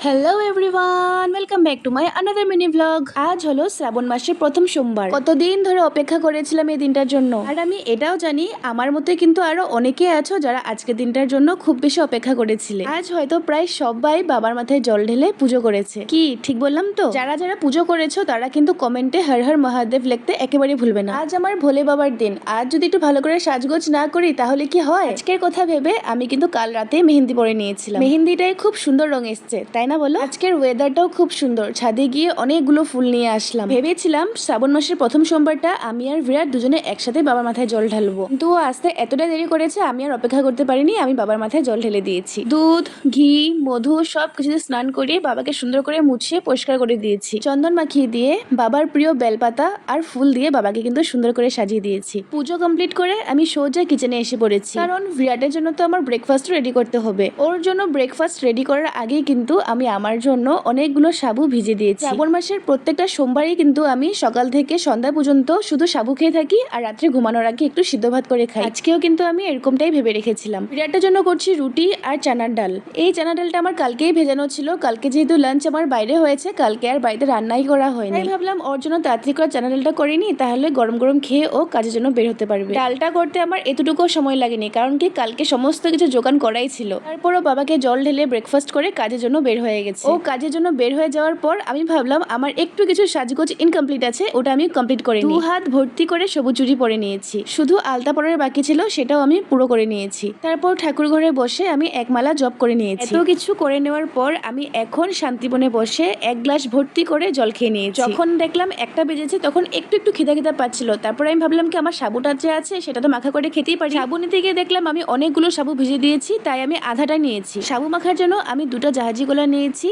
Hello everyone, welcome back to my another mini vlog. আজ হলো শ্রাবণ মাসের প্রথম সোমবার। কতদিন ধরে অপেক্ষা করেছিলাম এই দিনটার জন্য। আর আমি এটাও জানি আমার মতোই কিন্তু আরো অনেকে আছো যারা আজকের দিনটার জন্য খুব বেশি অপেক্ষা করেছিলে। আজ হয়তো প্রায় সবাই বাবার মাথায় জল ঢেলে পুজো করেছে। কি ঠিক বললাম তো? যারা যারা পুজো করেছো তারা কিন্তু কমেন্টে হর হর মহাদেব লিখতে একেবারে ভুলবে না। আজ আমার ভোলে বাবার দিন। আজ যদি একটু ভালো করে সাজগোজ না করি তাহলে কি হয়? আজকের কথা ভেবে আমি কিন্তু কাল রাতে মেহেন্দি পরে নিয়েছিলাম। মেহেন্দিটাই খুব সুন্দর রং এসছে, তাই না বলো? আজকের ওয়েদারটাও খুব সুন্দর। ছাদে গিয়ে অনেকগুলো ফুল নিয়ে আসলাম। ভেবেছিলাম শ্রাবণ মাসের প্রথম সোমবারটা আমি আর বিরাট দুজনে একসাথে বাবার মাথায় জল ঢালবো, কিন্তু ও আসতে এতটা দেরি করেছে আমি আর অপেক্ষা করতে পারিনি। আমি বাবার মাথায় জল ঢেলে দিয়েছি। দুধ, ঘি, মধু সব কিছুতে স্নান করিয়ে বাবাকে সুন্দর করে মুছিয়ে পরিষ্কার করে দিয়েছি। চন্দন মাখিয়ে দিয়ে বাবার প্রিয় বেলপাতা আর ফুল দিয়ে বাবাকে কিন্তু সুন্দর করে সাজিয়ে দিয়েছি। পুজো কমপ্লিট করে আমি সোজা কিচেনে এসে পড়েছি, কারণ বিরাটের জন্য তো আমার ব্রেকফাস্ট রেডি করতে হবে। ওর জন্য ব্রেকফাস্ট রেডি করার আগেই কিন্তু আমি আমার জন্য অনেকগুলো সাবু ভিজে দিয়েছি। শ্রাবণ মাসের প্রত্যেকটা সোমবারই কিন্তু আমি সকাল থেকে সন্ধ্যা পর্যন্ত শুধু সাবু খেয়ে থাকি আর রাত্রে ঘুমানোর আগে একটু সিদ্ধ ভাত করে খাই। আজকেও কিন্তু আমি এরকমটাই ভেবে রেখেছিলাম। বিরাটের জন্য করছি রুটি আর চানার ডাল। এই চানার ডালটা আমার কালকেই ভেজানো ছিল। কালকে যেহেতু লাঞ্চ আমার বাইরে হয়েছে, কালকে আর বাড়িতে রান্নাই করা হয়নি। তাই ভাবলাম ওর জন্য তাড়াতাড়ি করে চানা ডালটা করে নিই, তাহলে গরম গরম খেয়ে ও কাজের জন্য বের হতে পারবে। ডালটা করতে আমার এতটুকু সময় লাগেনি, কারণ কি কালকে সমস্ত কিছু জোগান করাই ছিল। তারপরও বাবাকে জল ঢেলে ব্রেকফাস্ট করে কাজের জন্য বের হয়ে গেছে। ও কাজের জন্য বের হয়ে যাওয়ার পর আমি ভাবলাম আমার একটু কিছু সাজগোজ ইনকমপ্লিট আছে, ওটা আমি কমপ্লিট করে নিই। 2 হাত ভর্তি করে সবুজ চুড়ি পরে নিয়েছি, শুধু আলতা পরার বাকি ছিল, সেটাও আমি পুরো করে নিয়েছি। তারপর ঠাকুর ঘরে বসে আমি এক মালা জপ করে নিয়েছি। এত কিছু করে নেওয়ার পর আমি এখন শান্তিবনে বসে 1 গ্লাস ভর্তি করে জল খেয়ে নিয়েছি। যখন দেখলাম 1টা বেজেছে তখন একটু একটু খিদা খিদা পাচ্ছিল। তারপর আমি ভাবলাম কি আমার সাবুটা যে আছে সেটা তো মাখা করে খেতেই পারি। সাবু নিতে গিয়ে দেখলাম আমি অনেকগুলো সাবু ভিজে দিয়েছি, তাই আমি আধাটা নিয়েছি। সাবু মাখার জন্য আমি 2টা জাহাজি গোলা নিয়েছি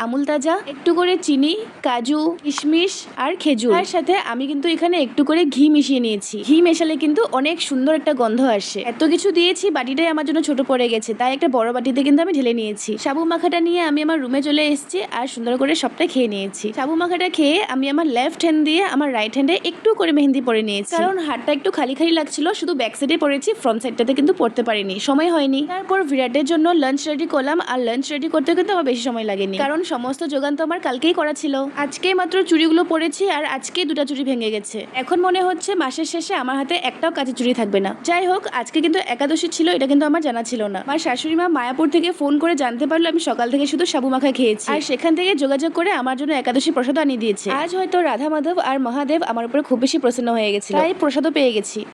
আমুল তাজা, একটু করে চিনি, কাজু, কিশমিশ আর খেজুর। তার সাথে আমি কিন্তু এখানে একটু করে ঘি মিশিয়ে নিয়েছি। ঘি মেশালে কিন্তু অনেক সুন্দর একটা গন্ধ আসে। এত কিছু দিয়েছি, বাটিটাই আমার জন্য ছোট পড়ে গেছে, তাই একটা বড় বাটিতে কিন্তু আমি ঢেলে নিয়েছি। সাবু মাখাটা নিয়ে আমি আমার রুমে চলে এসেছি আর সুন্দর করে সবটা খেয়ে নিয়েছি। সাবু মাখাটা খেয়ে আমি আমার লেফট হ্যান্ড দিয়ে আমার রাইট হ্যান্ডে একটু করে মেহেন্দি পরে নিয়েছি, কারণ হাতটা একটু খালি খালি লাগছিল। শুধু ব্যাক সাইডে পরেছি, ফ্রন্ট সাইডটাতে কিন্তু পড়তে পারিনি, সময় হয়নি। তারপর বিরাটের জন্য লাঞ্চ রেডি করলাম, আর লাঞ্চ রেডি করতে কিন্তু আমার বেশি সময় লাগেনি, কারণ সমস্ত যোগান তো আমার কালকেই করা ছিল। আজকে মাত্র চুড়িগুলো পরেছি আর আজকে 2টা চুড়ি ভেঙে গেছে। এখন মনে হচ্ছে মাসের শেষে আমার হাতে একটাও কাঁচের চুড়ি থাকবে না। যাই হোক, আজকে কিন্তু একাদশী ছিল, এটা কিন্তু আমার জানা ছিল না। আমার শাশুড়ি মা মায়াপুর থেকে ফোন করে জানতে পারলো আমি সকাল থেকে শুধু সাবু মাখা খেয়েছি, আর সেখান থেকে যোগাযোগ করে আমার জন্য একাদশী প্রসাদ আনিয়ে দিয়েছে। আজ হয়তো রাধা মাধব আর মহাদেব আমার উপরে খুব বেশি প্রসন্ন হয়ে গেছিল, তাই প্রসাদও পেয়ে গেছি।